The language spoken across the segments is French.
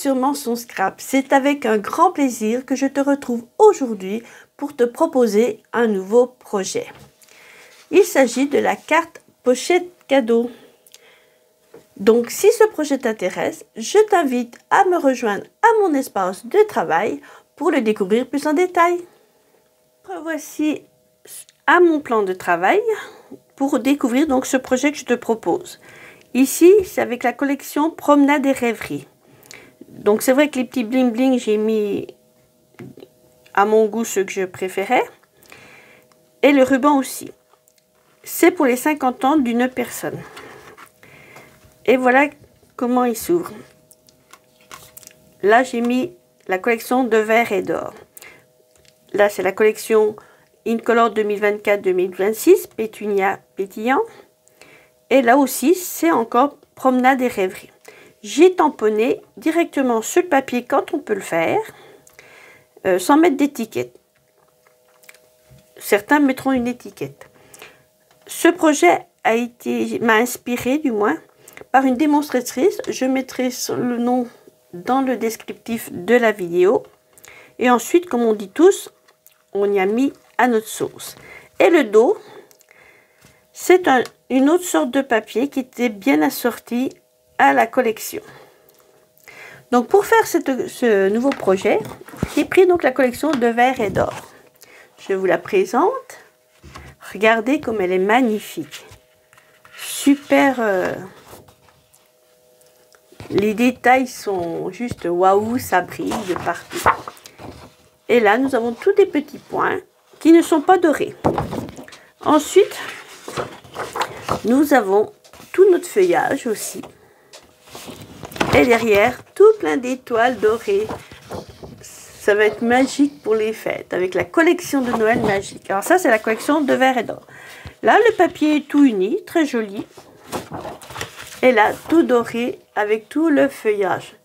sûrement son scrap. C'est avec un grand plaisir que je te retrouve aujourd'hui pour te proposer un nouveau projet. Il s'agit de la carte pochette cadeau. Donc si ce projet t'intéresse, je t'invite à me rejoindre à mon espace de travail pour le découvrir plus en détail. Voici à mon plan de travail pour découvrir donc ce projet que je te propose. Ici, c'est avec la collection Promenade et Rêveries. Donc c'est vrai que les petits bling bling, j'ai mis à mon goût ceux que je préférais. Et le ruban aussi. C'est pour les 50 ans d'une personne. Et voilà comment il s'ouvre. Là, j'ai mis la collection de verre et d'or. Là, c'est la collection Incolore 2024-2026, Pétunia pétillant. Et là aussi, c'est encore Promenade et Rêveries. J'ai tamponné directement sur le papier quand on peut le faire, sans mettre d'étiquette. Certains mettront une étiquette. Ce projet m'a inspiré, du moins, par une démonstratrice. Je mettrai le nom dans le descriptif de la vidéo. Et ensuite, comme on dit tous, on y a mis à notre sauce. Et le dos, c'est une autre sorte de papier qui était bien assorti à la collection. Donc pour faire ce nouveau projet, j'ai pris donc la collection de verre et d'or. Je vous la présente. Regardez comme elle est magnifique. Super. Les détails sont juste waouh, ça brille de partout. Et là, nous avons tous des petits points qui ne sont pas dorés. Ensuite, nous avons tout notre feuillage aussi. Et derrière, tout plein d'étoiles dorées. Ça va être magique pour les fêtes, avec la collection de Noël magique. Alors ça, c'est la collection de verre et d'or. Là, le papier est tout uni, très joli. Et là, tout doré, avec tout le feuillage.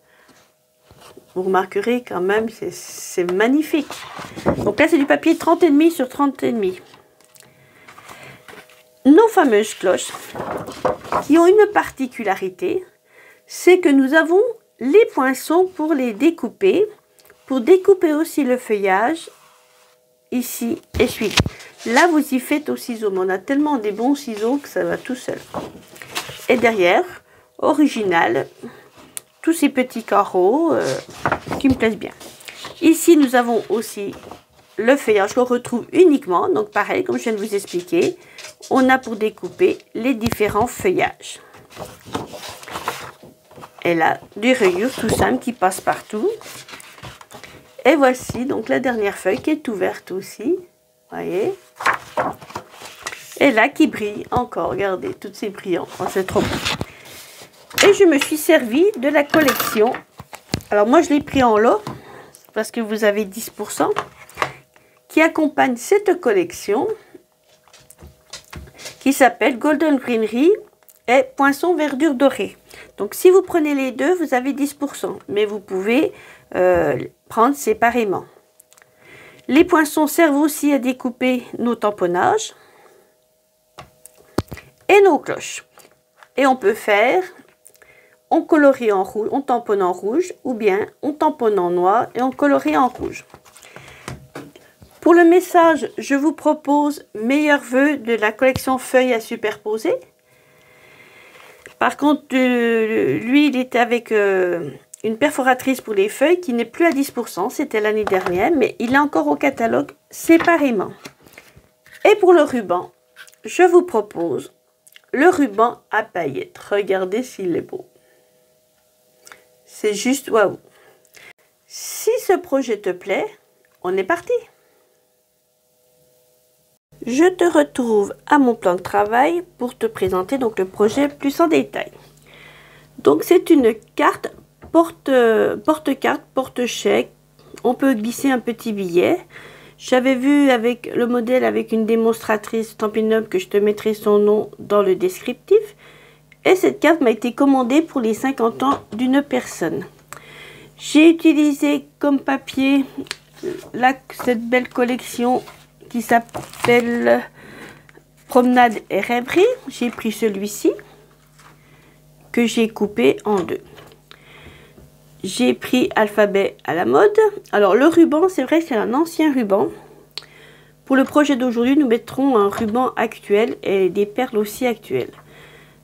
Vous remarquerez quand même, c'est magnifique. Donc là, c'est du papier 30,5 sur 30,5. Nos fameuses cloches, qui ont une particularité, c'est que nous avons les poinçons pour les découper, pour découper aussi le feuillage, ici et suite. Là, vous y faites au ciseau, mais on a tellement des bons ciseaux que ça va tout seul. Et derrière, original, tous ces petits carreaux qui me plaisent bien. Ici, nous avons aussi le feuillage qu'on retrouve uniquement, donc pareil, comme je viens de vous expliquer, on a pour découper les différents feuillages. Et là, des rayures tout simples qui passent partout. Et voici donc la dernière feuille qui est ouverte aussi. Voyez. Et là qui brille encore. Regardez, toutes ces brillants. Oh, c'est trop beau. Et je me suis servi de la collection. Alors moi je l'ai pris en lot. Parce que vous avez 10%. Qui accompagne cette collection. Qui s'appelle Golden Greenery et Poinçon Verdure Dorée. Donc si vous prenez les deux, vous avez 10%. Mais vous pouvez prendre séparément. Les poinçons servent aussi à découper nos tamponnages et nos cloches. Et on peut faire, on colorie en rouge, on tamponne en rouge, ou bien on tamponne en noir et on colorie en rouge. Pour le message, je vous propose meilleurs vœux de la collection feuilles à superposer. Par contre, lui, il était avec une perforatrice pour les feuilles qui n'est plus à 10%. C'était l'année dernière, mais il est encore au catalogue séparément. Et pour le ruban, je vous propose le ruban à paillettes. Regardez s'il est beau. C'est juste waouh. Si ce projet te plaît, on est parti. Je te retrouve à mon plan de travail pour te présenter donc le projet plus en détail. Donc c'est une carte porte-carte, porte-chèque. On peut glisser un petit billet. J'avais vu avec le modèle avec une démonstratrice Stampin' Up que je te mettrai son nom dans le descriptif. Et cette carte m'a été commandée pour les 50 ans d'une personne. J'ai utilisé comme papier cette belle collection qui s'appelle Promenade et Rêveries. J'ai pris celui-ci que j'ai coupé en deux. j'ai pris Alphabet à la mode. Alors le ruban, c'est vrai que c'est un ancien ruban. Pour le projet d'aujourd'hui, nous mettrons un ruban actuel et des perles aussi actuelles.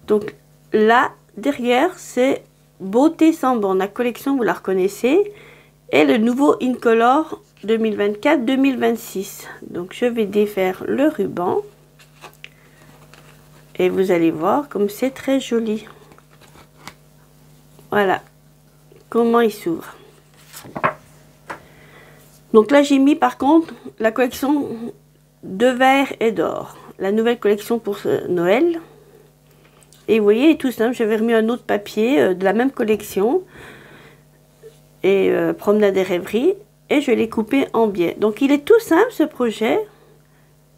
Donc là, derrière, c'est Beauté sans borne. La collection, vous la reconnaissez. Et le nouveau Incolor 2024-2026. Donc je vais défaire le ruban. Et vous allez voir comme c'est très joli. Voilà comment il s'ouvre. Donc là j'ai mis par contre la collection de verre et d'or. La nouvelle collection pour Noël. Et vous voyez, tout simple, j'avais remis un autre papier de la même collection. Et Promenade des rêveries. Et je l'ai coupé en biais. Donc il est tout simple ce projet.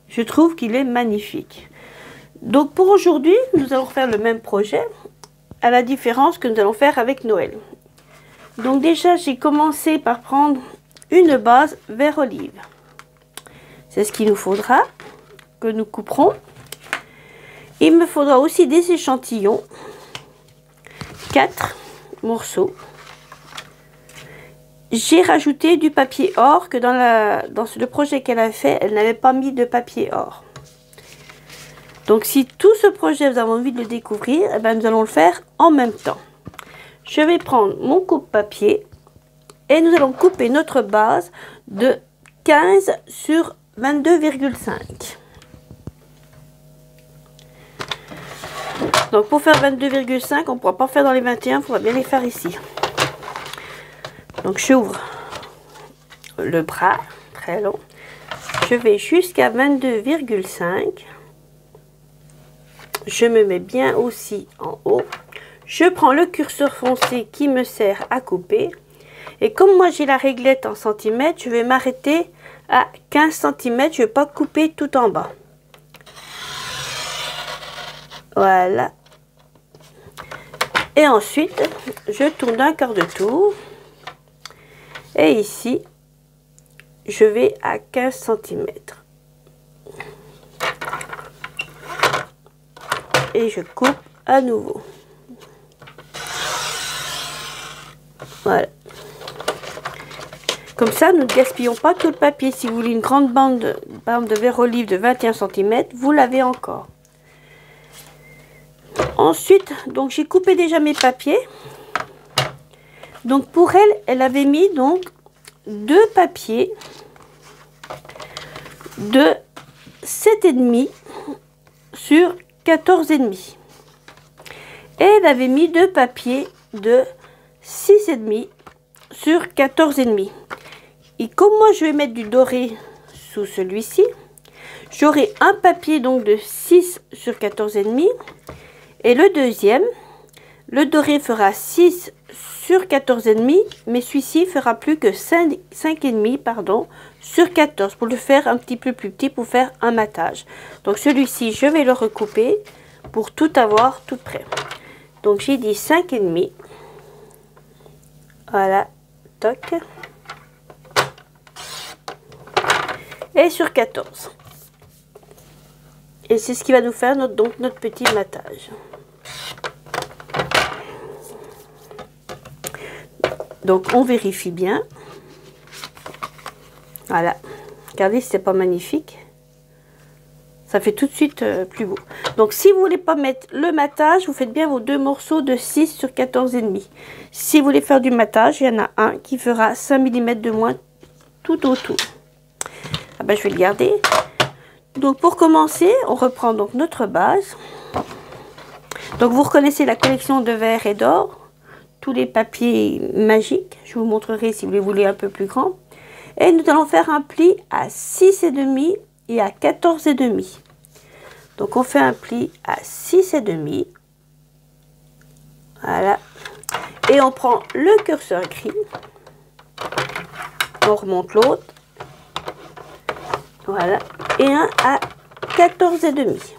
Je trouve qu'il est magnifique. Donc pour aujourd'hui, nous allons faire le même projet, à la différence que nous allons faire avec Noël. Donc déjà, j'ai commencé par prendre une base vert olive. C'est ce qu'il nous faudra, que nous couperons. Il me faudra aussi des échantillons, 4 morceaux. J'ai rajouté du papier or, que dans le projet qu'elle a fait, elle n'avait pas mis de papier or. Donc si tout ce projet, vous avez envie de le découvrir, eh bien, nous allons le faire en même temps. Je vais prendre mon coupe-papier et nous allons couper notre base de 15 sur 22,5. Donc pour faire 22,5, on ne pourra pas faire dans les 21, il faudra bien les faire ici. Donc j'ouvre le bras, très long. Je vais jusqu'à 22,5. Je me mets bien aussi en haut. Je prends le curseur foncé qui me sert à couper. Et comme moi j'ai la réglette en centimètres, je vais m'arrêter à 15 cm. Je ne vais pas couper tout en bas. Voilà. Et ensuite, je tourne un quart de tour. Et ici, je vais à 15 cm. Et je coupe à nouveau. Voilà. Comme ça, nous ne gaspillons pas tout le papier. Si vous voulez une grande bande de verre olive de 21 cm, vous l'avez encore. Ensuite, donc j'ai coupé déjà mes papiers. Donc pour elle, elle avait mis donc 2 papiers de 7,5 sur 14,5. Et elle avait mis 2 papiers de 6,5 sur 14,5. Et comme moi je vais mettre du doré sous celui-ci, j'aurai un papier donc de 6 sur 14,5 et le deuxième, le doré fera 6 sur 14,5, mais celui-ci fera plus que 5,5 pardon, sur 14 pour le faire un petit peu plus petit pour faire un matage. Donc celui-ci, je vais le recouper pour tout avoir tout près. Donc j'ai dit 5,5. Voilà, toc. Et sur 14. Et c'est ce qui va nous faire notre petit matage. Donc on vérifie bien. Voilà. Regardez si c'est pas magnifique. Ça fait tout de suite plus beau. Donc si vous voulez pas mettre le matage, vous faites bien vos 2 morceaux de 6 sur 14,5. Si vous voulez faire du matage, il y en a un qui fera 5 mm de moins tout autour. Ah ben, je vais le garder. Donc pour commencer, on reprend donc notre base. Donc vous reconnaissez la collection de verre et d'or. Tous les papiers magiques. Je vous montrerai si vous les voulez un peu plus grand. Et nous allons faire un pli à 6,5 et à 14,5. Donc on fait un pli à 6,5. Voilà. Et on prend le curseur gris. On remonte l'autre. Voilà. Et un à 14,5.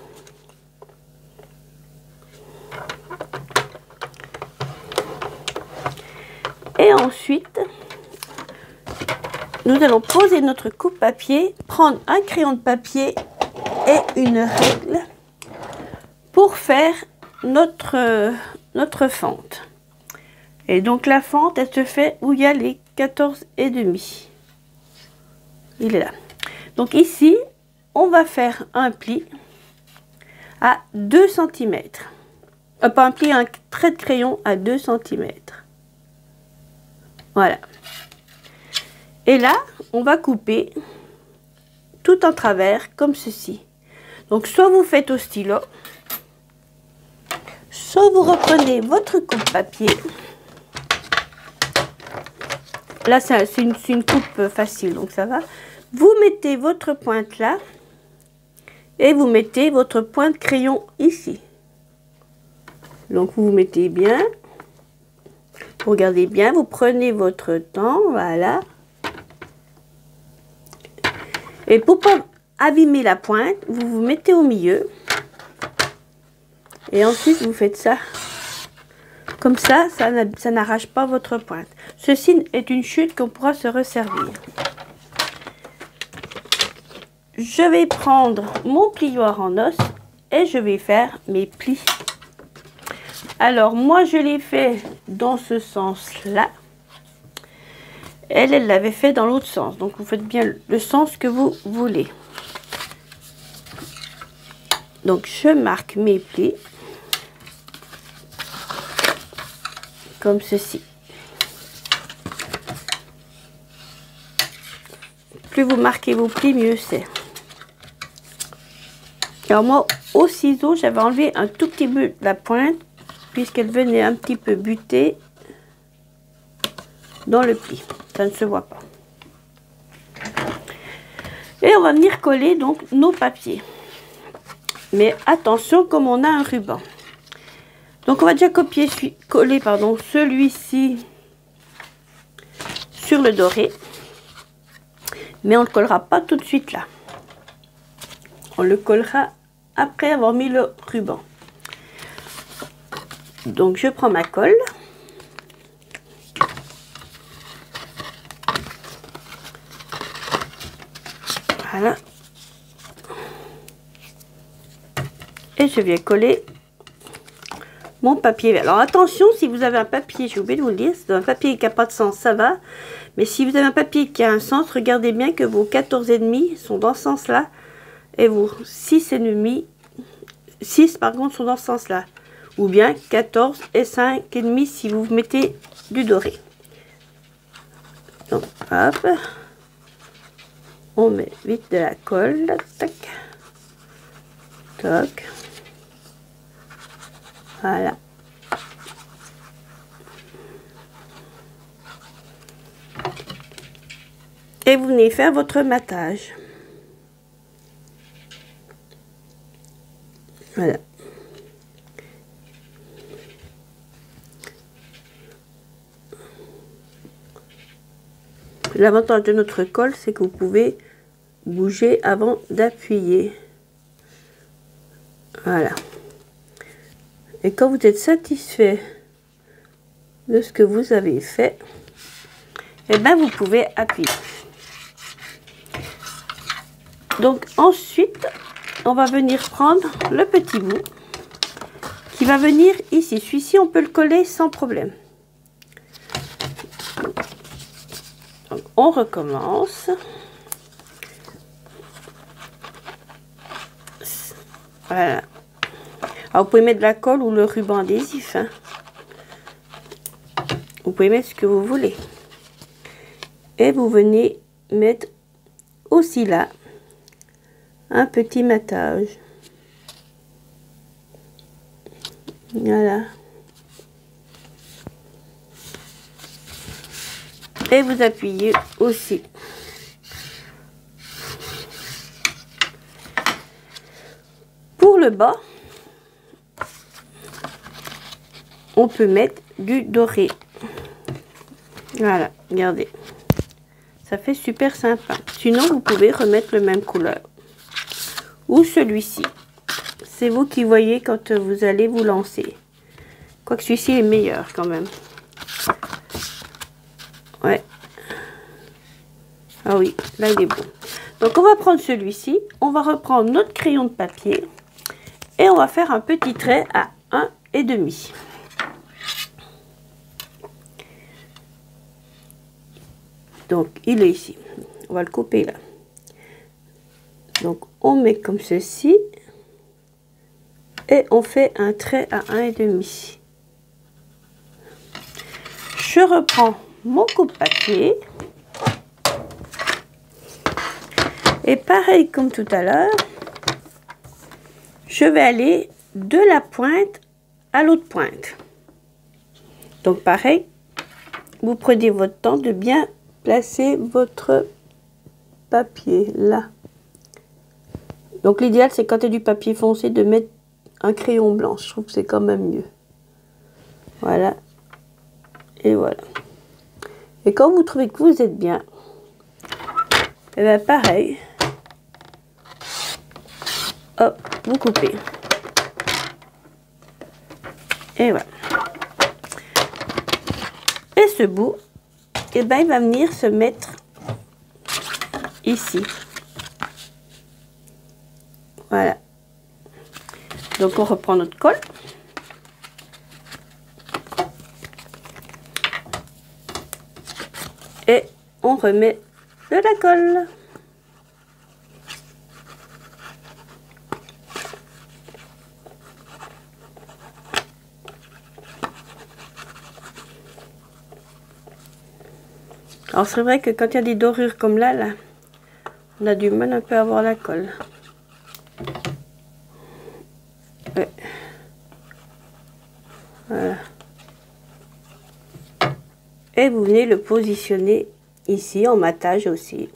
Et ensuite, nous allons poser notre coupe-papier, prendre un crayon de papier et une règle pour faire notre fente. Et donc la fente, elle se fait où il y a les 14,5. Il est là. Donc ici, on va faire un pli à 2 cm. Pas un pli, un trait de crayon à 2 cm. Voilà. Et là, on va couper tout en travers comme ceci. Donc soit vous faites au stylo, soit vous reprenez votre coupe-papier. Là, c'est une coupe facile, donc ça va. Vous mettez votre pointe là et vous mettez votre pointe crayon ici. Donc vous vous mettez bien, vous regardez bien, vous prenez votre temps, voilà. Et pour pas abîmer la pointe, vous vous mettez au milieu. Et ensuite vous faites ça. Comme ça n'arrache pas votre pointe. Ceci est une chute qu'on pourra se resservir. Je vais prendre mon plioir en os et je vais faire mes plis. Alors moi je l'ai fait dans ce sens-là. Elle l'avait fait dans l'autre sens. Donc vous faites bien le sens que vous voulez. Donc je marque mes plis. Comme ceci. Plus vous marquez vos plis, mieux c'est. Alors moi, au ciseau, j'avais enlevé un tout petit peu de la pointe, puisqu'elle venait un petit peu buter dans le pli. Ça ne se voit pas. Et on va venir coller donc nos papiers. Mais attention, comme on a un ruban. Donc on va déjà coller celui-ci sur le doré. Mais on ne le collera pas tout de suite là. On le collera après avoir mis le ruban. Donc je prends ma colle. Voilà. Et je viens coller mon papier. Alors attention, si vous avez un papier, j'ai oublié de vous le dire, c'est un papier qui n'a pas de sens, ça va. Mais si vous avez un papier qui a un sens, regardez bien que vos 14,5 sont dans ce sens-là. Et vos 6,5, 6 par contre sont dans ce sens-là. Ou bien 14 et 5,5 si vous mettez du doré. Donc hop. On met vite de la colle. Tac. Toc. Voilà. Et vous venez faire votre matage. Voilà. L'avantage de notre colle, c'est que vous pouvez bouger avant d'appuyer. Voilà. Et quand vous êtes satisfait de ce que vous avez fait, eh bien vous pouvez appuyer. Donc ensuite, on va venir prendre le petit bout qui va venir ici. Celui-ci, on peut le coller sans problème. Donc, on recommence. Voilà. Alors, vous pouvez mettre de la colle ou le ruban adhésif. Hein. Vous pouvez mettre ce que vous voulez. Et vous venez mettre aussi là un petit matage. Voilà. Et vous appuyez aussi. Pour le bas, on peut mettre du doré. Voilà, regardez. Ça fait super sympa. Sinon, vous pouvez remettre le même couleur. Ou celui-ci. C'est vous qui voyez quand vous allez vous lancer. Quoique celui-ci est meilleur quand même. Ouais. Ah oui, là il est bon. Donc on va prendre celui-ci. On va reprendre notre crayon de papier. Et on va faire un petit trait à 1,5. Donc il est ici. On va le couper là. Donc on met comme ceci. Et on fait un trait à 1,5. Je reprends mon coupe-papier. Et pareil comme tout à l'heure, je vais aller de la pointe à l'autre pointe. Donc pareil, vous prenez votre temps de bien placer votre papier là. Donc l'idéal c'est quand il y a du papier foncé de mettre un crayon blanc. Je trouve que c'est quand même mieux. Voilà. Et voilà. Et quand vous trouvez que vous êtes bien, et bien pareil, hop, vous coupez. Et voilà. Et ce bout, et ben il va venir se mettre ici. Voilà. Donc on reprend notre colle. Et on remet de la colle. Alors c'est vrai que quand il y a des dorures comme là, on a du mal un peu à avoir la colle. Ouais. Voilà. Et vous venez le positionner ici en matage aussi.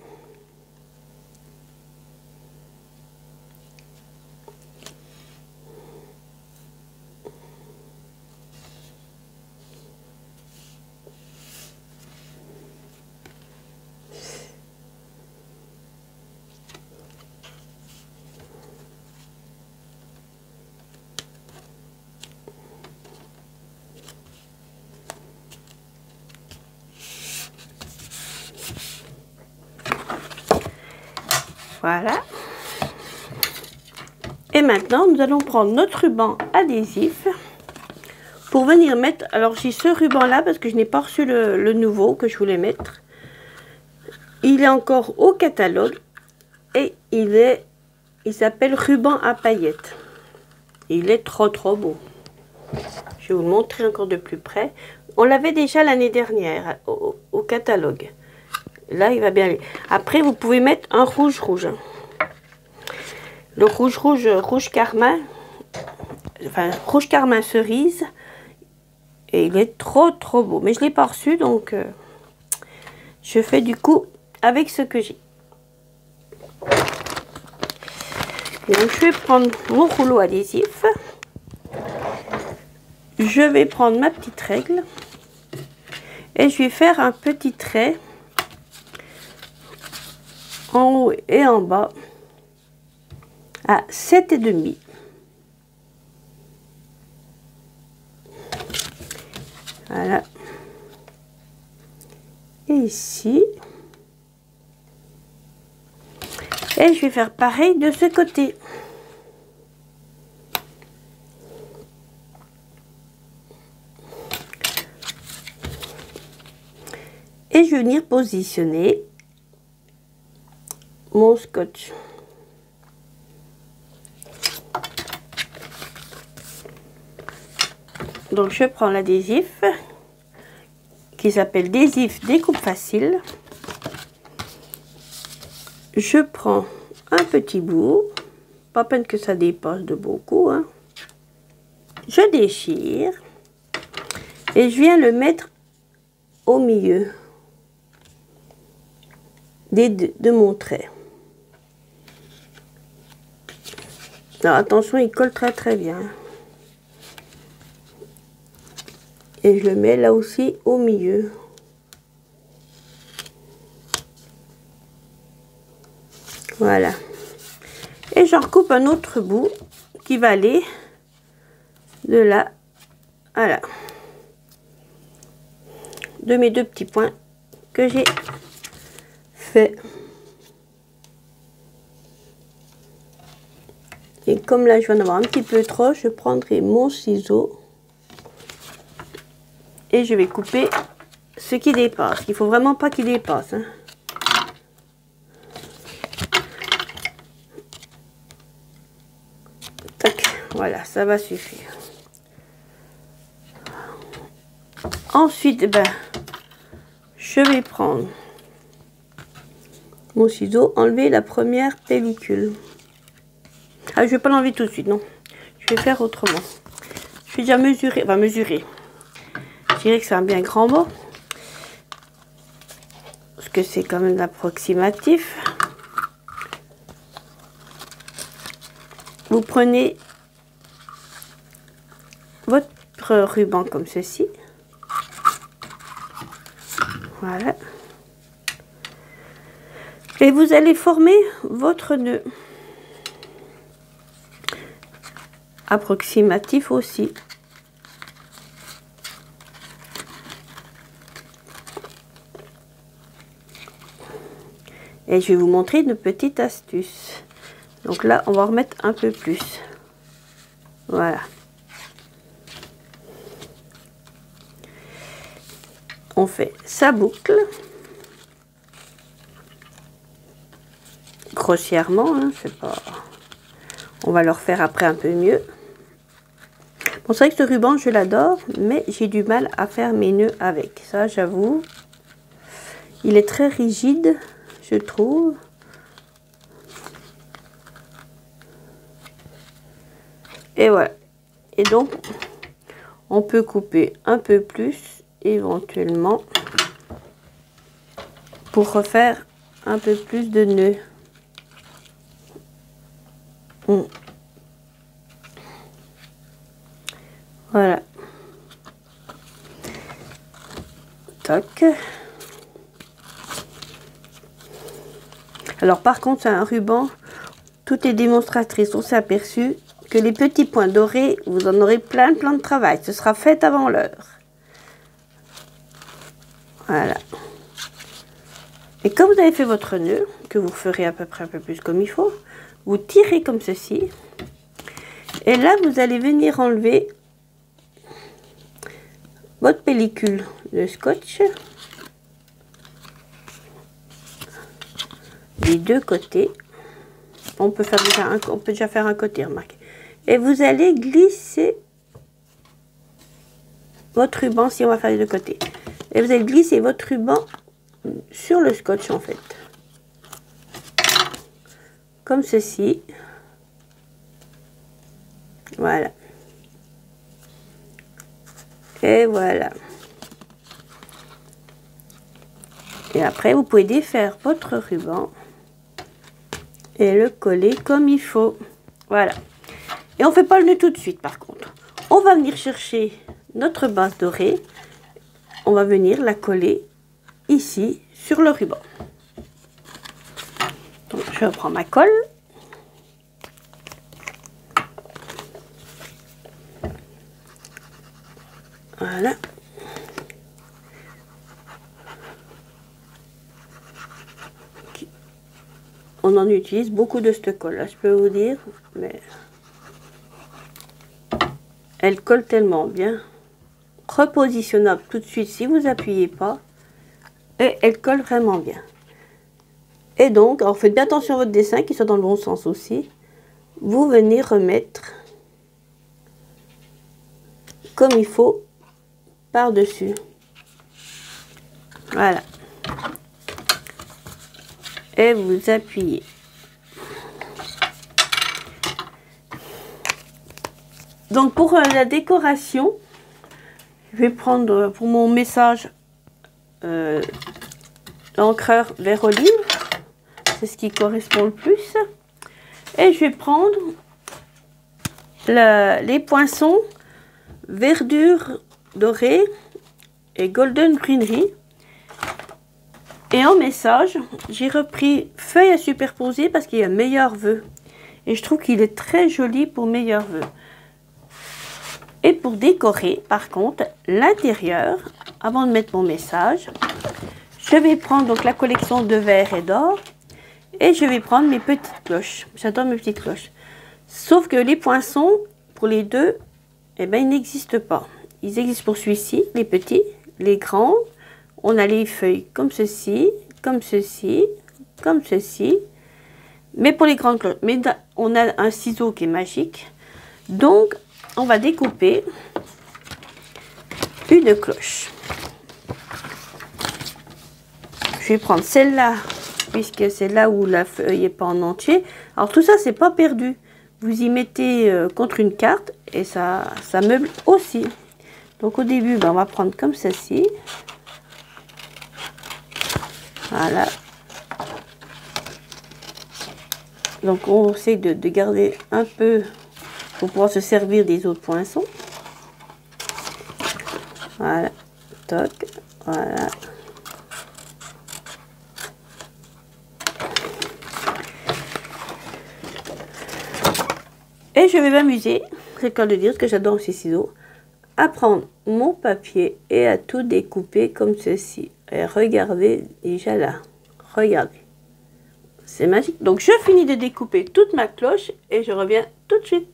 Voilà. Et maintenant, nous allons prendre notre ruban adhésif pour venir mettre... Alors, j'ai ce ruban-là parce que je n'ai pas reçu le nouveau que je voulais mettre. Il est encore au catalogue et il s'appelle ruban à paillettes. Il est trop beau. Je vais vous le montrer encore de plus près. On l'avait déjà l'année dernière au catalogue. Là, il va bien aller. Après, vous pouvez mettre un rouge. Le rouge carmin. Enfin, rouge carmin cerise. Et il est trop beau. Mais je ne l'ai pas reçu, donc je fais du coup avec ce que j'ai. Donc, je vais prendre mon rouleau adhésif. Je vais prendre ma petite règle. Et je vais faire un petit trait en haut et en bas à 7,5. Voilà. Et ici. Et je vais faire pareil de ce côté. Et je vais venir positionner mon scotch. Donc je prends l'adhésif qui s'appelle adhésif découpe facile. Je prends un petit bout, pas peine que ça dépasse de beaucoup, hein. Je déchire et je viens le mettre au milieu de mon trait. Alors attention, il colle très bien. Et je le mets là aussi au milieu. Voilà. Et j'en recoupe un autre bout qui va aller de là à là. De mes deux petits points que j'ai fait. Et comme là, je vais en avoir un petit peu trop, je prendrai mon ciseau et je vais couper ce qui dépasse. Il faut vraiment pas qu'il dépasse. Hein. Tac, voilà, ça va suffire. Ensuite, ben, je vais prendre mon ciseau, enlever la première pellicule. Ah, je vais pas l'enlever tout de suite, non. Je vais faire autrement. Je vais déjà mesurer, enfin mesurer. Je dirais que c'est un bien grand mot. Parce que c'est quand même approximatif. Vous prenez votre ruban comme ceci. Voilà. Et vous allez former votre nœud. Approximatif aussi. Et je vais vous montrer une petite astuce. Donc là, on va remettre un peu plus. Voilà. On fait sa boucle. Grossièrement, hein, c'est pas... On va le refaire après un peu mieux. Bon, c'est vrai que ce ruban, je l'adore, mais j'ai du mal à faire mes nœuds avec. Ça, j'avoue. Il est très rigide, je trouve. Et voilà. Et donc, on peut couper un peu plus, éventuellement, pour refaire un peu plus de nœuds. Voilà. Toc. Alors par contre, c'est un ruban, toutes les démonstratrices on s'est aperçu que les petits points dorés, vous en aurez plein de travail. Ce sera fait avant l'heure. Voilà. Et quand vous avez fait votre nœud, que vous ferez à peu près un peu plus comme il faut, vous tirez comme ceci. Et là, vous allez venir enlever votre pellicule de scotch des deux côtés. On peut déjà faire un côté, remarquez. Et vous allez glisser votre ruban, si on va faire les deux côtés. Et vous allez glisser votre ruban sur le scotch en fait. Comme ceci. Voilà. Et voilà. Et après, vous pouvez défaire votre ruban et le coller comme il faut. Voilà. Et on ne fait pas le nœud tout de suite par contre. On va venir chercher notre base dorée. On va venir la coller ici sur le ruban. Donc, je reprends ma colle. Voilà. On en utilise beaucoup de cette colle, là, je peux vous dire, mais elle colle tellement bien. Repositionnable tout de suite si vous appuyez pas. Et elle colle vraiment bien. Et donc, alors faites bien attention à votre dessin, qu'il soit dans le bon sens aussi. Vous venez remettre comme il faut par-dessus. Voilà. Et vous appuyez. Donc pour la décoration, je vais prendre pour mon message l'encreur vert olive. C'est ce qui correspond le plus. Et je vais prendre les poinçons verdure dorée et golden greenery. Et en message, j'ai repris feuille à superposer parce qu'il y a meilleur vœu. Et je trouve qu'il est très joli pour meilleur vœu. Et pour décorer, par contre, l'intérieur, avant de mettre mon message, je vais prendre donc la collection de verre et d'or. Et je vais prendre mes petites cloches. J'adore mes petites cloches. Sauf que les poinçons, pour les deux, eh ben, ils n'existent pas. Ils existent pour celui-ci, les petits, les grands, on a les feuilles comme ceci, comme ceci, comme ceci. Mais pour les grandes cloches, mais on a un ciseau qui est magique. Donc, on va découper une cloche. Je vais prendre celle-là, puisque c'est là où la feuille n'est pas en entier. Alors tout ça, c'est pas perdu. Vous y mettez contre une carte et ça meuble aussi. Donc au début, ben, on va prendre comme ceci. Voilà. Donc on essaie de garder un peu pour pouvoir se servir des autres poinçons. Voilà. Toc. Voilà. Et je vais m'amuser, c'est le cas de dire, parce que j'adore ces ciseaux, à prendre mon papier et à tout découper comme ceci. Et regardez déjà là. Regardez. C'est magique. Donc je finis de découper toute ma cloche et je reviens tout de suite.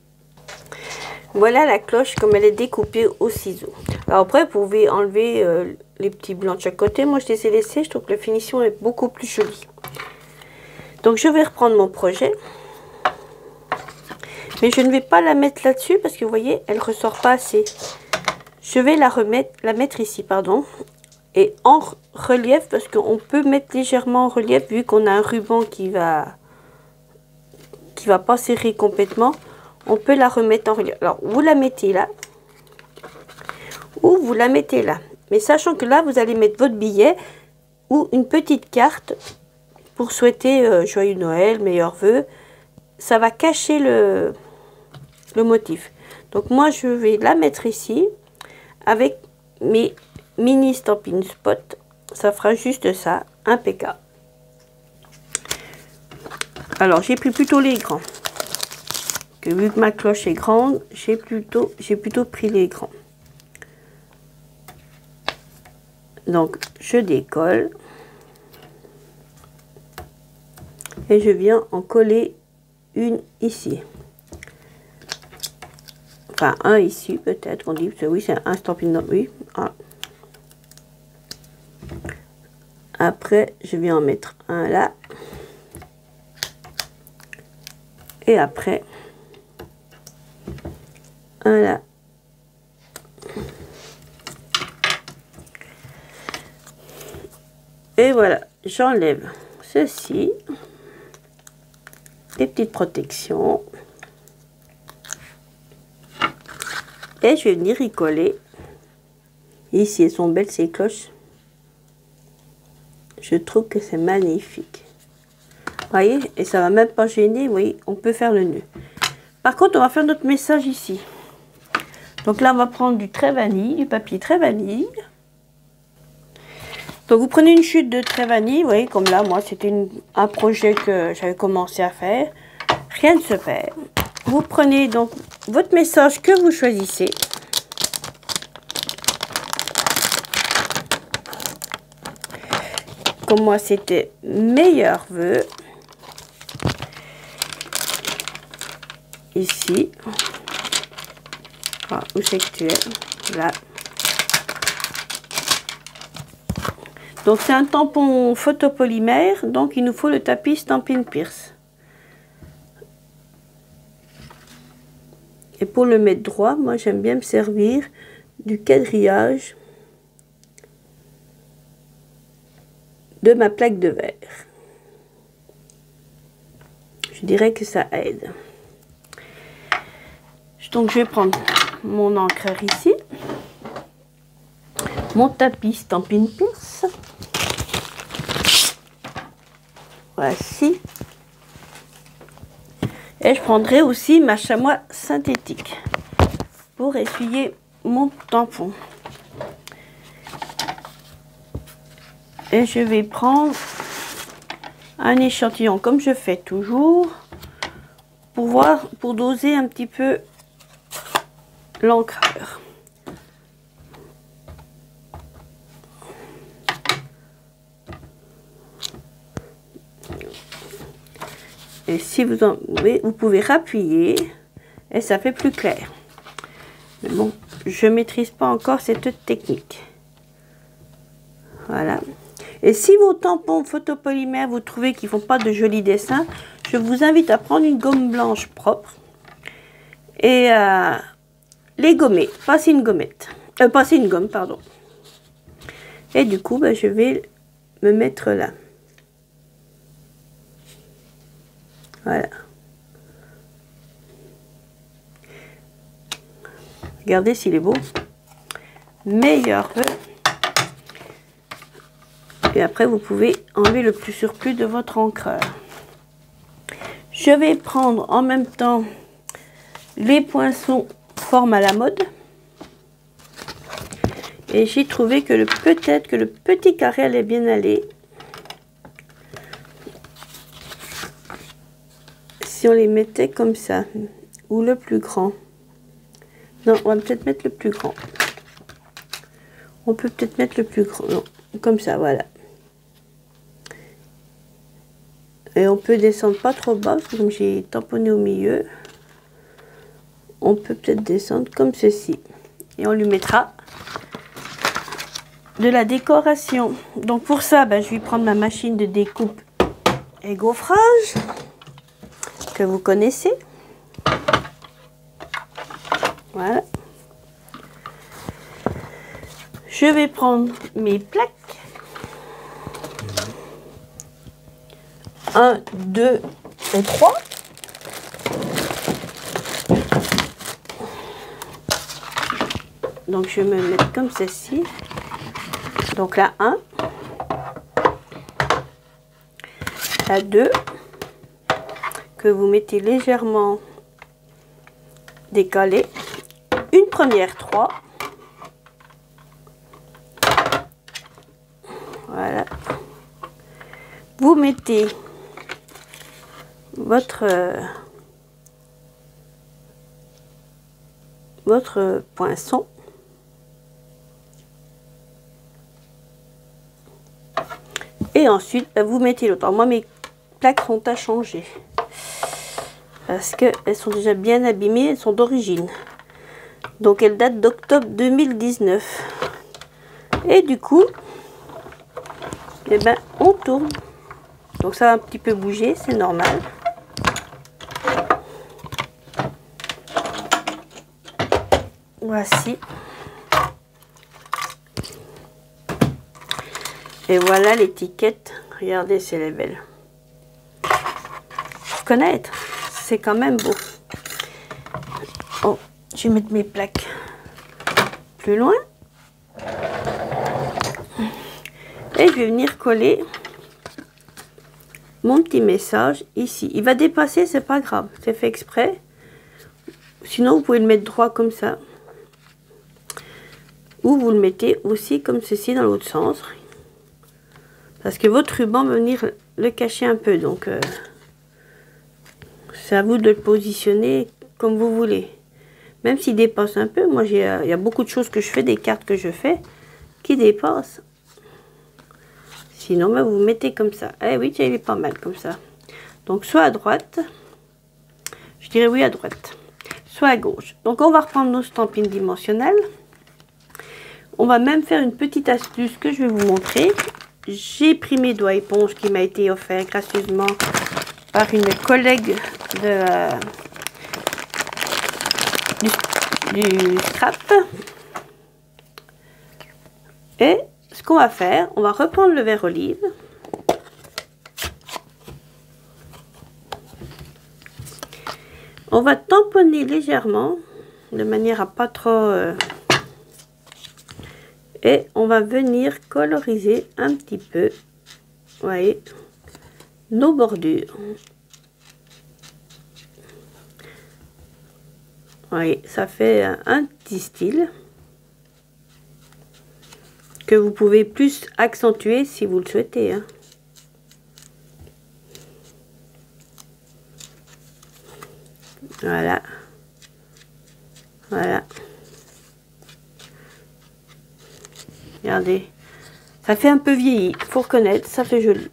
Voilà la cloche comme elle est découpée au ciseau. Alors après, vous pouvez enlever les petits blancs de chaque côté. Moi, je les ai laissés. Je trouve que la finition est beaucoup plus jolie. Donc je vais reprendre mon projet. Mais je ne vais pas la mettre là-dessus parce que vous voyez, elle ressort pas assez. Je vais la mettre ici, pardon. Et en relief, parce qu'on peut mettre légèrement en relief vu qu'on a un ruban qui va pas serrer complètement. On peut la remettre en relief. Alors, vous la mettez là. Ou vous la mettez là. Mais sachant que là, vous allez mettre votre billet ou une petite carte pour souhaiter joyeux Noël, meilleurs vœux. Ça va cacher le motif. Donc moi je vais la mettre ici avec mes mini Stampin' Spot. Ça fera juste ça, impeccable. Alors j'ai pris plutôt les grands. Que vu que ma cloche est grande, j'ai plutôt pris les grands. Donc je décolle et je viens en coller une ici. Enfin, un ici, peut-être, on dit, oui, c'est un Stampin', oui. Ah. Après, je vais en mettre un là. Et après, un là. Et voilà, j'enlève ceci. Des petites protections. Et je vais venir y coller. Ici, elles sont belles ces cloches. Je trouve que c'est magnifique. Vous voyez, et ça va même pas gêner. Vous voyez, on peut faire le nœud. Par contre, on va faire notre message ici. Donc là, on va prendre du trait vanille, du papier trait vanille. Donc vous prenez une chute de trait vanille. Vous voyez, comme là, moi, c'était un projet que j'avais commencé à faire. Rien ne se perd. Vous prenez donc votre message que vous choisissez. Comme moi, c'était meilleurs vœux. Ici. Ah, où c'est que tu es? Là. Donc, c'est un tampon photopolymère. Donc, il nous faut le tapis Stampin' Pierce. Et pour le mettre droit, moi j'aime bien me servir du quadrillage de ma plaque de verre. Je dirais que ça aide. Donc je vais prendre mon encreur ici, mon tapis Stampin' Pierce. Voici. Et je prendrai aussi ma chamois synthétique pour essuyer mon tampon. Et je vais prendre un échantillon comme je fais toujours pour doser un petit peu l'encreur. Et si vous en voulez, vous pouvez rappuyer et ça fait plus clair. Mais bon, je maîtrise pas encore cette technique. Voilà. Et si vos tampons photopolymères, vous trouvez qu'ils font pas de jolis dessins, je vous invite à prendre une gomme blanche propre et les gommer. Passer une gommette. Passer une gomme, pardon. Et du coup, je vais me mettre là. Voilà. Regardez s'il est beau. Meilleur feu. Et après, vous pouvez enlever le plus surplus de votre encreur. Je vais prendre en même temps les poinçons forme à la mode. Et j'ai trouvé que peut-être que le petit carré allait bien aller. Si on les mettait comme ça. Ou le plus grand. Non, on va peut-être mettre le plus grand. On peut peut-être mettre le plus grand. Non, comme ça, voilà. Et on peut descendre pas trop bas, parce que comme j'ai tamponné au milieu, on peut peut-être descendre comme ceci. Et on lui mettra de la décoration. Donc pour ça, je vais prendre ma machine de découpe et gaufrage, que vous connaissez. Voilà. Je vais prendre mes plaques. 1, 2 et 3. Donc je vais me mettre comme ceci. Donc la 1. La 2. Que vous mettez légèrement décalée. Une première 3. Voilà. Vous mettez votre poinçon. Et ensuite, vous mettez l'autre. Moi, mes plaques sont à changer. Parce qu'elles sont déjà bien abîmées, elles sont d'origine. Donc, elles datent d'octobre 2019. Et du coup, on tourne. Donc, ça va un petit peu bouger, c'est normal. Voici. Et voilà l'étiquette. Regardez, c'est les belles. Connaître, c'est quand même beau. Oh, je vais mettre mes plaques plus loin. Et je vais venir coller mon petit message ici. Il va dépasser, c'est pas grave, c'est fait exprès. Sinon, vous pouvez le mettre droit comme ça. Ou vous le mettez aussi comme ceci dans l'autre sens. Parce que votre ruban va venir le cacher un peu. Donc, c'est à vous de le positionner comme vous voulez. Même s'il dépasse un peu. Moi, il y a beaucoup de choses que je fais, des cartes que je fais, qui dépassent. Sinon, vous mettez comme ça. Eh oui, il est pas mal comme ça. Donc, soit à droite. Je dirais oui à droite. Soit à gauche. Donc, on va reprendre nos stampines dimensionnelles. On va même faire une petite astuce que je vais vous montrer. J'ai pris mes doigts éponge qui m'a été offert gracieusement par une collègue du scrap. Et ce qu'on va faire, on va reprendre le verre olive. On va tamponner légèrement, de manière à pas trop... et on va venir coloriser un petit peu, vous voyez, nos bordures. Vous voyez, ça fait un petit style que vous pouvez plus accentuer si vous le souhaitez. Hein. Voilà. Voilà. Regardez, ça fait un peu vieilli, il faut reconnaître, ça fait joli.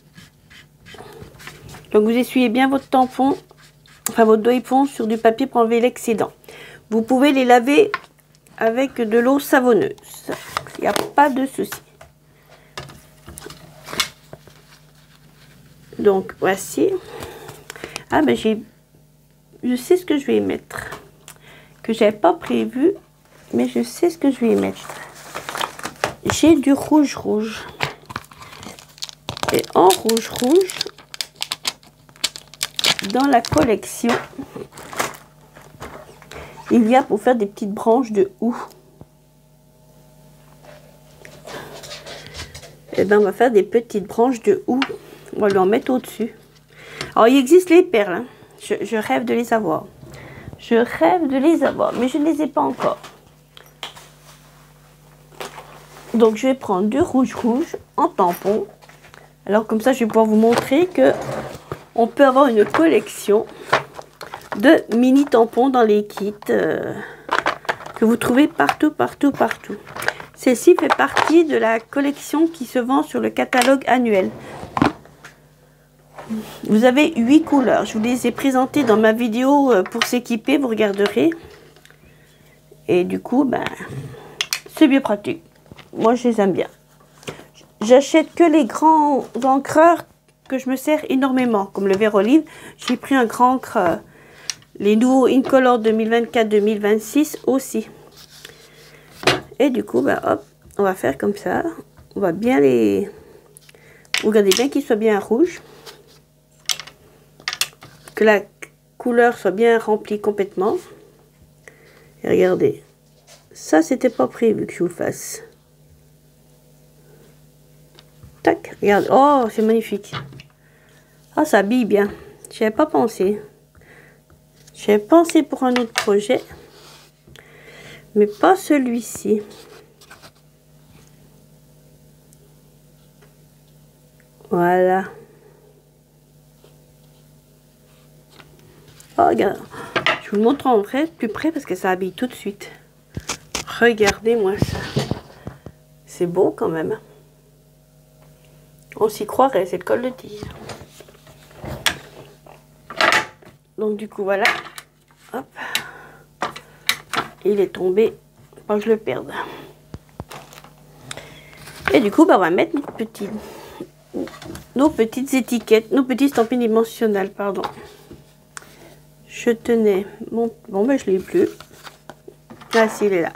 Donc vous essuyez bien votre tampon, enfin votre doigt éponge sur du papier pour enlever l'excédent. Vous pouvez les laver avec de l'eau savonneuse, il n'y a pas de souci. Donc voici. Ah ben je sais ce que je vais y mettre. Que j'avais pas prévu, mais je sais ce que je vais y mettre. J'ai du rouge. Et en rouge, dans la collection, il y a pour faire des petites branches de houx. Et ben on va faire des petites branches de houx. On va lui en mettre au-dessus. Alors il existe les perles. Hein. Je rêve de les avoir. Je rêve de les avoir, mais je ne les ai pas encore. Donc je vais prendre du rouge en tampon. Alors comme ça je vais pouvoir vous montrer que on peut avoir une collection de mini tampons dans les kits que vous trouvez partout. Celle-ci fait partie de la collection qui se vend sur le catalogue annuel. Vous avez 8 couleurs. Je vous les ai présentées dans ma vidéo pour s'équiper, vous regarderez. Et du coup, ben, c'est bien pratique. Moi, je les aime bien. J'achète que les grands encreurs que je me sers énormément, comme le vert olive. J'ai pris un grand encreur. Les nouveaux Incolor 2024-2026 aussi. Et du coup, ben, hop, on va faire comme ça. On va bien les... Regardez bien qu'ils soient bien rouges. Que la couleur soit bien remplie complètement. Et regardez. Ça, c'était pas prévu que je vous le fasse. Tac, regarde. Oh, c'est magnifique. Ah, ça habille bien. J'y avais pas pensé. J'avais pensé pour un autre projet. Mais pas celui-ci. Voilà. Oh, regarde. Je vous le montre en vrai, plus près, parce que ça habille tout de suite. Regardez-moi ça. C'est beau quand même. On s'y croirait, c'est le col de tige. Donc du coup, voilà. Hop. Il est tombé. Pas que je le perde. Et du coup, bah, on va mettre nos petites étiquettes, nos petits estampillés dimensionnels, pardon. Je tenais mon... Bon, ben je l'ai plus. Ah, si, il est là.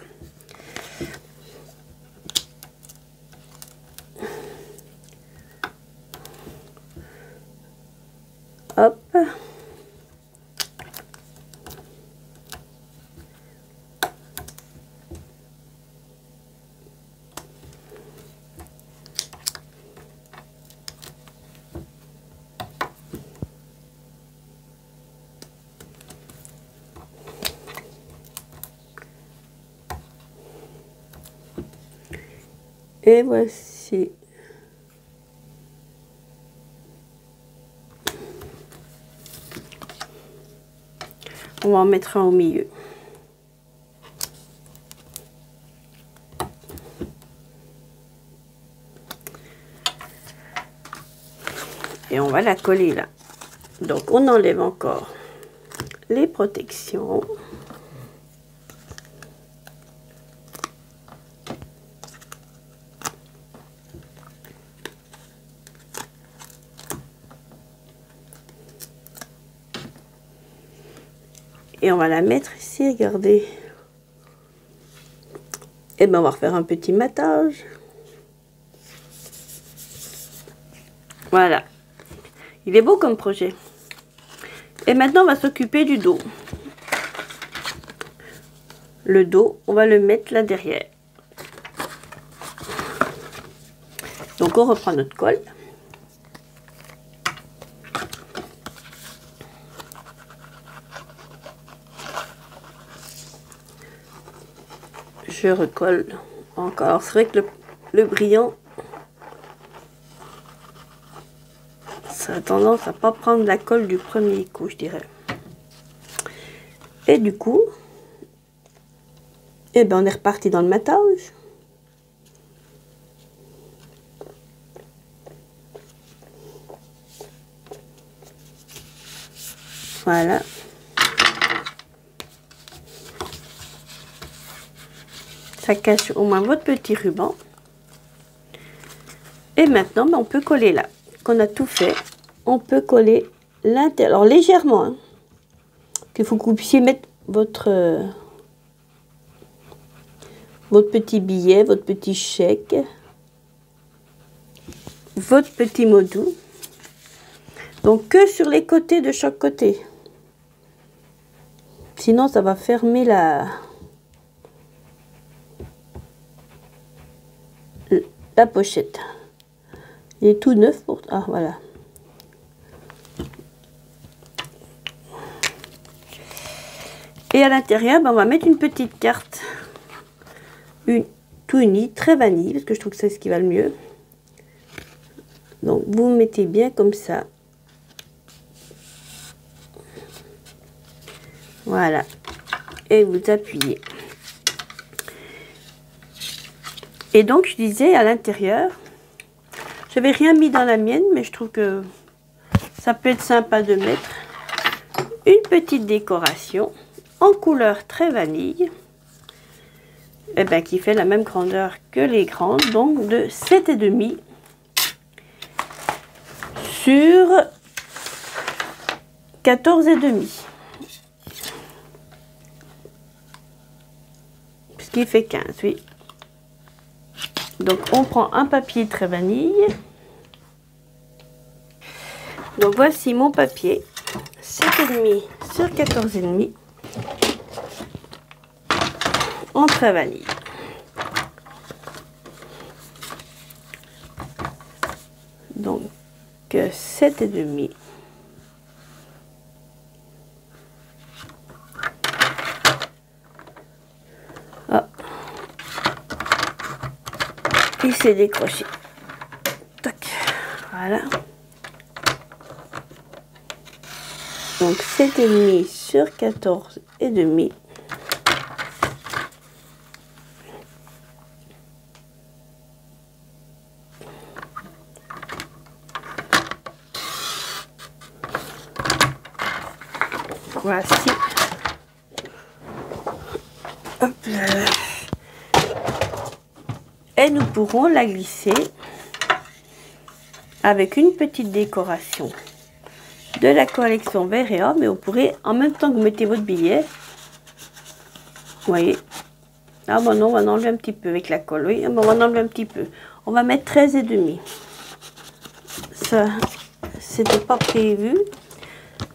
Hop. Et voici. On va en mettre un au milieu. Et on va la coller là. Donc on enlève encore les protections. Et on va la mettre ici, regardez. Et ben on va refaire un petit matage. Voilà. Il est beau comme projet. Et maintenant on va s'occuper du dos. Le dos, on va le mettre là derrière. Donc on reprend notre colle. Je recolle encore. C'est vrai que le brillant, ça a tendance à pas prendre la colle du premier coup, je dirais. Et du coup, eh ben on est reparti dans le matage. Voilà. Ça cache au moins votre petit ruban. Et maintenant, ben, on peut coller là. Qu'on a tout fait. on peut coller l'intérieur. Alors légèrement, hein, qu'il faut que vous puissiez mettre votre petit billet, votre petit chèque, votre petit mot doux. Donc que sur les côtés de chaque côté. Sinon ça va fermer la pochette. Il est tout neuf pour... Ah voilà. Et à l'intérieur, ben, on va mettre une petite carte. Tout unie, très vanille, parce que je trouve que c'est ce qui va le mieux. Donc vous mettez bien comme ça. Voilà. Et vous appuyez. Et donc je disais à l'intérieur, j'avais rien mis dans la mienne, mais je trouve que ça peut être sympa de mettre une petite décoration en couleur très vanille, et ben, qui fait la même grandeur que les grandes, donc de 7,5 sur 14,5. Ce qui fait 15, oui. Donc on prend un papier très vanille. Donc voici mon papier 7,5 sur 14,5 en très vanille. Donc 7,5. Ah. Il s'est décroché. Tac. Voilà. Donc 7,5 sur 14,5. Voici. Hop là. Et nous pourrons la glisser avec une petite décoration de la collection Vert et Or, mais vous pourrez, en même temps que vous mettez votre billet, vous voyez, ah bon non, on va en enlever un petit peu avec la colle, oui, on va en enlever un petit peu, on va mettre 13,5. Ça, c'était pas prévu,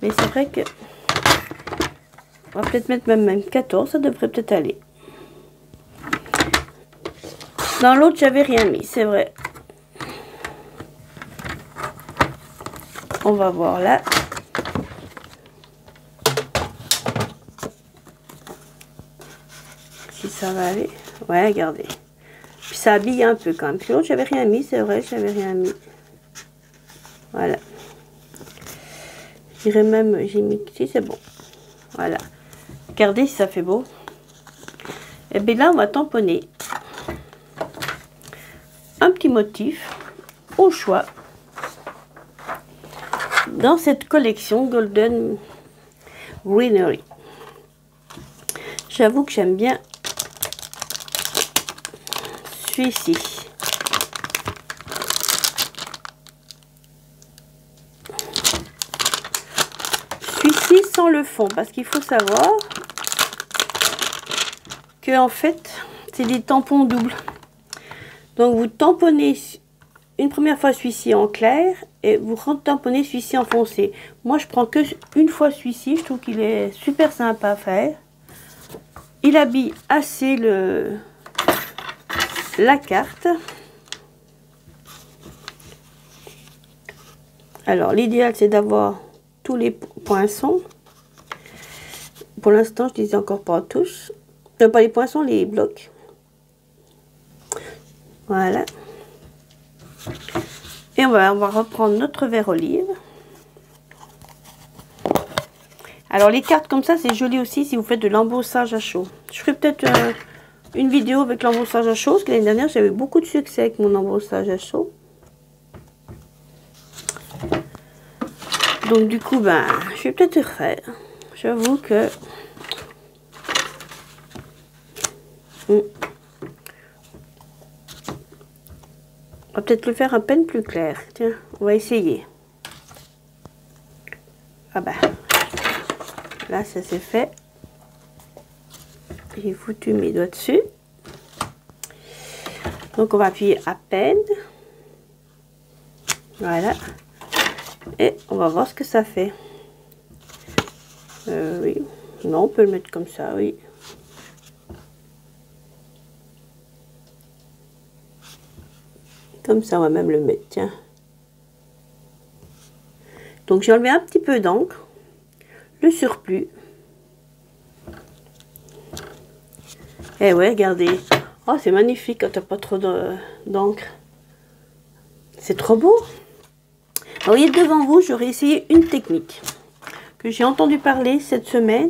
mais c'est vrai que on va peut-être mettre même 14, ça devrait peut-être aller. Dans l'autre, j'avais rien mis, c'est vrai. On va voir là. Si ça va aller. Ouais, regardez. Puis ça habille un peu quand même. Puis l'autre, j'avais rien mis, c'est vrai, j'avais rien mis. Voilà. Je dirais même, j'ai mis ici, c'est bon. Voilà. Regardez si ça fait beau. Et bien là, on va tamponner un petit motif au choix dans cette collection Golden Greenery. J'avoue que j'aime bien celui-ci. Celui-ci sans le fond, parce qu'il faut savoir que en fait c'est des tampons doubles. Donc vous tamponnez une première fois celui-ci en clair et vous tamponnez celui-ci en foncé. Moi je prends que une fois celui-ci, je trouve qu'il est super sympa à faire. Il habille assez la carte. Alors l'idéal c'est d'avoir tous les poinçons. Pour l'instant je disais encore pas tous. Pas les poinçons, les blocs. Voilà. Et on va reprendre notre verre olive. Alors les cartes comme ça, c'est joli aussi si vous faites de l'embossage à chaud. Je ferai peut-être une vidéo avec l'embossage à chaud, parce que l'année dernière, j'avais beaucoup de succès avec mon embossage à chaud. Donc du coup, ben, je vais peut-être faire. J'avoue que... On va peut-être le faire à peine plus clair. Tiens, on va essayer. Ah bah, là ça c'est fait. J'ai foutu mes doigts dessus. Donc on va appuyer à peine. Voilà. Et on va voir ce que ça fait. Oui. Non, on peut le mettre comme ça, oui. Comme ça, on va même le mettre, tiens. Donc j'ai enlevé un petit peu d'encre. Le surplus. Eh ouais, regardez. Oh, c'est magnifique quand t'as pas trop d'encre. C'est trop beau. Alors, vous voyez, devant vous, j'aurais essayé une technique que j'ai entendu parler cette semaine,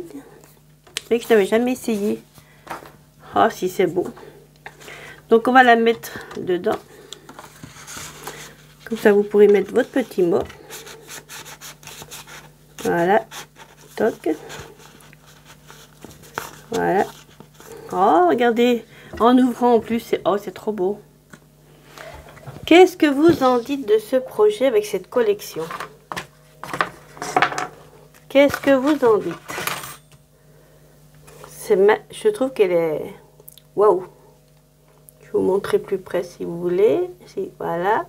mais que je n'avais jamais essayé. Ah, si c'est beau. Donc, on va la mettre dedans. Comme ça, vous pourrez mettre votre petit mot. Voilà. Toc. Voilà. Oh, regardez. En ouvrant en plus, c'est trop beau. Qu'est-ce que vous en dites de ce projet avec cette collection? Qu'est-ce que vous en dites? Je trouve qu'elle est... Waouh! Je vais vous montrer plus près si vous voulez. Voilà.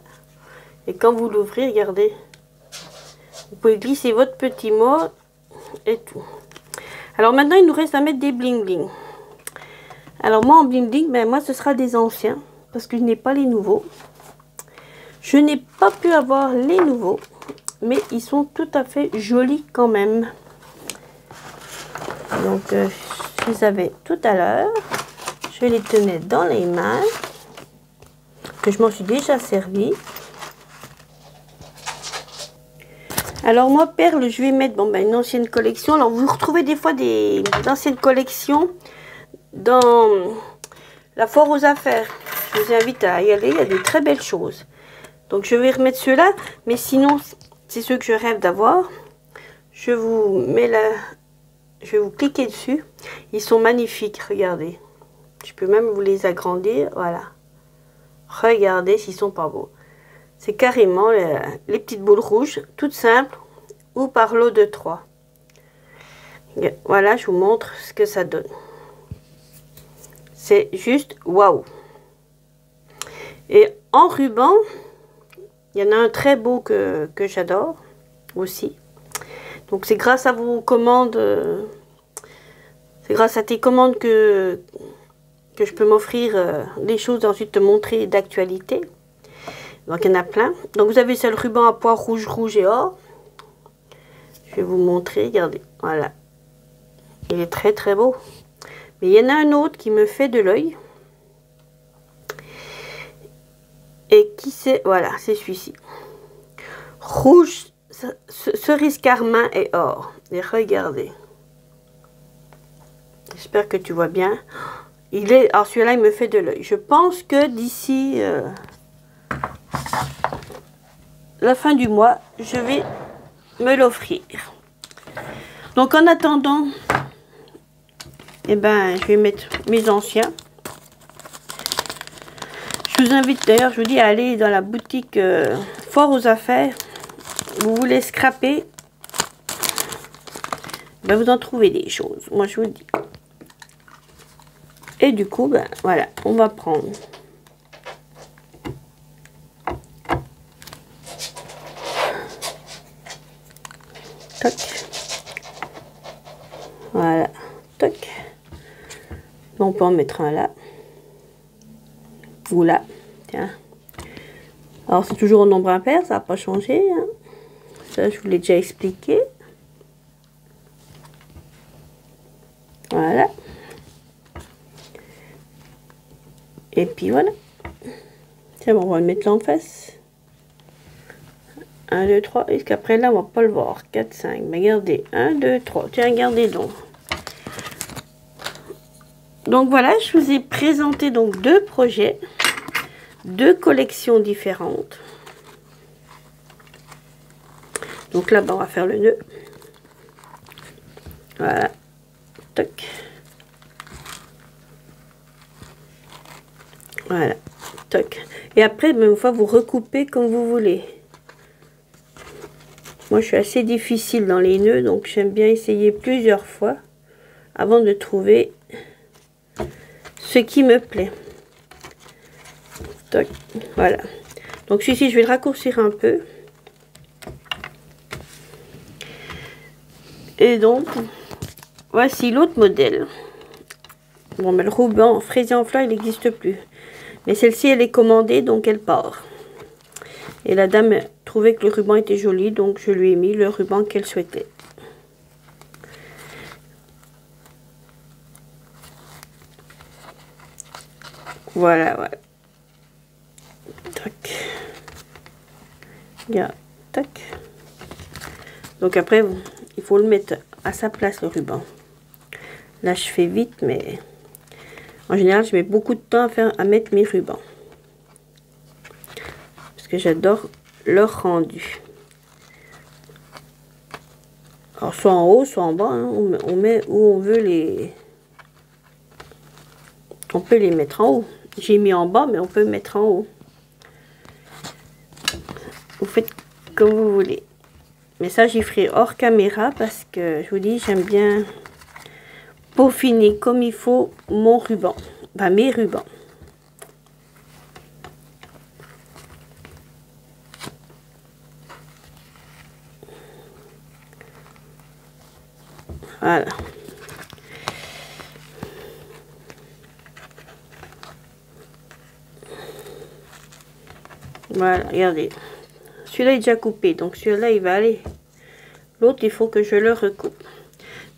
Et quand vous l'ouvrez, regardez. Vous pouvez glisser votre petit mot et tout. Alors maintenant, il nous reste à mettre des bling bling. Alors moi, en bling bling, ben, moi, ce sera des anciens. Parce que je n'ai pas les nouveaux. Je n'ai pas pu avoir les nouveaux. Mais ils sont tout à fait jolis quand même. Donc, je les avais tout à l'heure. Je les tenais dans les mains. Que je m'en suis déjà servi. Alors moi, perles, je vais mettre une ancienne collection. Alors vous retrouvez des fois des anciennes collections dans la foire aux affaires. Je vous invite à y aller, il y a des très belles choses. Donc je vais remettre ceux-là, mais sinon, c'est ceux que je rêve d'avoir. Je vous cliquer dessus. Ils sont magnifiques, regardez. Je peux même vous les agrandir, voilà. Regardez s'ils sont pas beaux. C'est carrément les petites boules rouges, toutes simples, ou par lot de 3. Voilà, je vous montre ce que ça donne. C'est juste waouh. Et en ruban, il y en a un très beau que j'adore aussi. Donc c'est grâce à vos commandes, c'est grâce à tes commandes que je peux m'offrir des choses ensuite te montrer d'actualité. Donc il y en a plein. Donc vous avez ça, le ruban à pois rouge, rouge et or. Je vais vous montrer, regardez, voilà. Il est très très beau. Mais il y en a un autre qui me fait de l'œil. Et qui c'est, voilà, c'est celui-ci. Rouge, cerise carmin et or. Et regardez. J'espère que tu vois bien. Alors celui-là, il me fait de l'œil. Je pense que d'ici la fin du mois, je vais me l'offrir. Donc en attendant, eh ben, je vais mettre mes anciens. Je vous invite d'ailleurs, je vous dis, à aller dans la boutique Foire aux Affaires. Vous voulez scraper, ben, vous en trouvez des choses. Moi je vous le dis. Et du coup, ben voilà, on va prendre toc. Voilà, toc. On peut en mettre un là. Ou là, tiens. Alors c'est toujours en nombre impair, ça n'a pas changé. Hein. Ça, je vous l'ai déjà expliqué. Voilà. Et puis voilà. Tiens, bon, on va le mettre là en face. 1, 2, 3. Est-ce qu'après là, on va pas le voir. 4, 5. Mais regardez. 1, 2, 3. Tiens, regardez donc. Donc voilà, je vous ai présenté donc 2 projets. 2 collections différentes. Donc là, ben, on va faire le nœud. Voilà. Toc. Voilà. Toc. Et après, ben, une fois, vous recoupez comme vous voulez. moi je suis assez difficile dans les nœuds, donc j'aime bien essayer plusieurs fois avant de trouver ce qui me plaît. Toc, voilà. Donc celui-ci, je vais le raccourcir un peu. Et donc, voici l'autre modèle. Bon, mais le ruban fraisier en fleurs, il n'existe plus. Mais celle-ci, elle est commandée, donc elle part. Et la dame trouvait que le ruban était joli, donc je lui ai mis le ruban qu'elle souhaitait. Voilà, voilà. Tac. Regarde, tac. Donc après, il faut le mettre à sa place, le ruban. Là, je fais vite, mais en général, je mets beaucoup de temps à mettre mes rubans. Parce que j'adore leur rendu. Alors, soit en haut, soit en bas, hein, on met où on veut les... On peut les mettre en haut. J'ai mis en bas, mais on peut mettre en haut. Vous faites comme vous voulez. Mais ça, j'y ferai hors caméra parce que, je vous dis, j'aime bien peaufiner comme il faut mon ruban. Enfin, mes rubans. Voilà. Voilà, regardez. Celui-là est déjà coupé, donc celui-là, il va aller. L'autre, il faut que je le recoupe.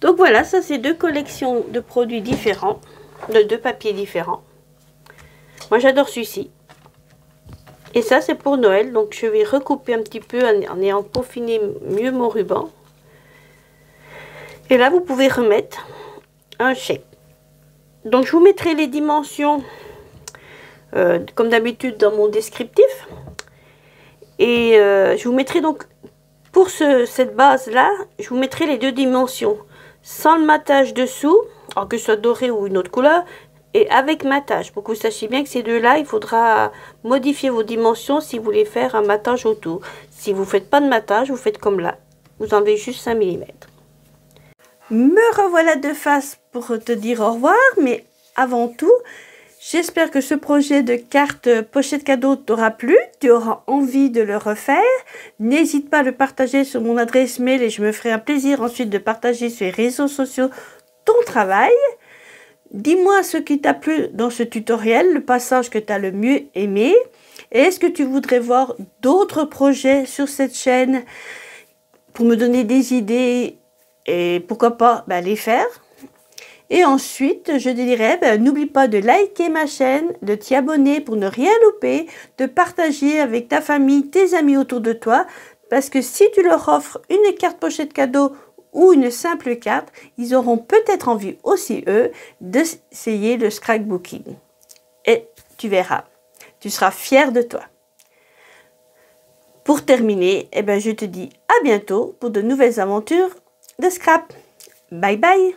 Donc voilà, ça, c'est deux collections de produits différents, de deux papiers différents. Moi, j'adore celui-ci. Et ça, c'est pour Noël, donc je vais recouper un petit peu en ayant peaufiné mieux mon ruban. Et là, vous pouvez remettre un chèque. Donc, je vous mettrai les dimensions, comme d'habitude, dans mon descriptif. Et je vous mettrai donc, pour cette base-là, je vous mettrai les deux dimensions. Sans le matage dessous, alors que ce soit doré ou une autre couleur, et avec matage. Pour que vous sachiez bien que ces deux-là, il faudra modifier vos dimensions si vous voulez faire un matage autour. Si vous ne faites pas de matage, vous faites comme là. Vous enlevez juste 5 mm. Me revoilà de face pour te dire au revoir, mais avant tout, j'espère que ce projet de carte pochette cadeau t'aura plu, tu auras envie de le refaire. N'hésite pas à le partager sur mon adresse mail et je me ferai un plaisir ensuite de partager sur les réseaux sociaux ton travail. Dis-moi ce qui t'a plu dans ce tutoriel, le passage que tu as le mieux aimé. Et est-ce que tu voudrais voir d'autres projets sur cette chaîne pour me donner des idées et pourquoi pas les faire? Et ensuite, je te dirais, n'oublie pas de liker ma chaîne, de t'y abonner pour ne rien louper, de partager avec ta famille, tes amis autour de toi, parce que si tu leur offres une carte pochette cadeau ou une simple carte, ils auront peut-être envie aussi, eux, d'essayer le scrapbooking. Et tu verras, tu seras fier de toi. Pour terminer, je te dis à bientôt pour de nouvelles aventures de scrap. Bye bye!